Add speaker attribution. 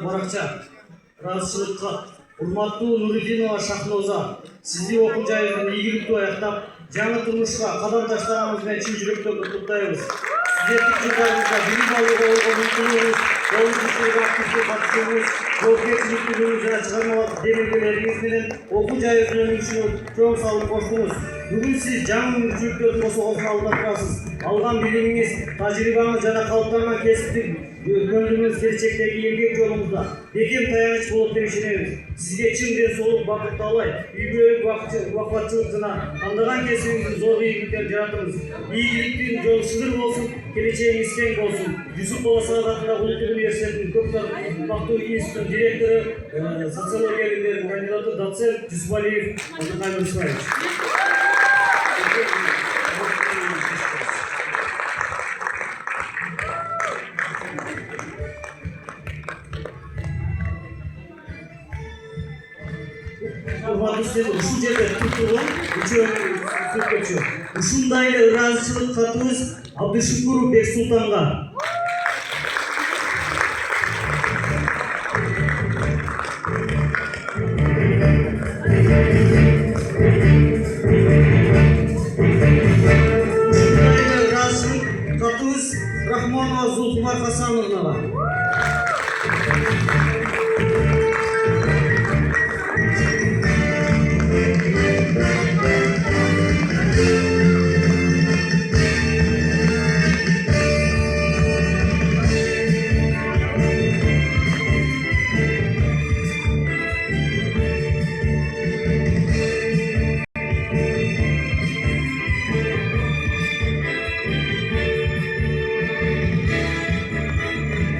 Speaker 1: баракча, ыраазычылыкка. Урматтуу Нуридинова Шахноза, сизди окуу жайыңызды ийгиликтүү аяктап, жаңы турмушка кадам таштаганыңыз менен чын жүрөктөн куттуктайбыз. Студенттик жылдарыңызда билим алууга болгон үмүтүңүз, коомчулукка активдүү катышууңуз, жоопкерчиликтүүлүгүңүз жана чыгармалык демилгелериңиз менен окуу жайыңыздын өнүгүшүнө чоң салым коштуңуз. Бүгүн сиз жаңы мүмкүнчүлүктөрдүн косогосун алда турасыз. Алган билимиңиз, тажрыйбаңыз жана калыптанган кесиптик өкмөндүгүңүз келечектеги эмгек жолуңузда бекем таяныч болот деп ишенебиз. Сизге чын ден соолук, бакыт таалай, үй-бүлөлүк убакытчылык жана тандаган кесибиңизде зор ийгиликтер жаратыңыз. Ийгиликтин жолу шыгыр болсун, келечегиңиз кең болсун. Юсуп Баласагат атындагы Улуттук университетинин көптөгүлүү институттун директору, социология илимдеринин кандидаты, доцент Жусупалиев Абдыкайыр Исмаилович. Ушул жерде турган үчөө ушундай эле ыраазычылык катыбыз Абдышукуров Бексултанга. Ушундай эле ыраазычылык катыбыз Рахмонова Зулфумар Хасановнага.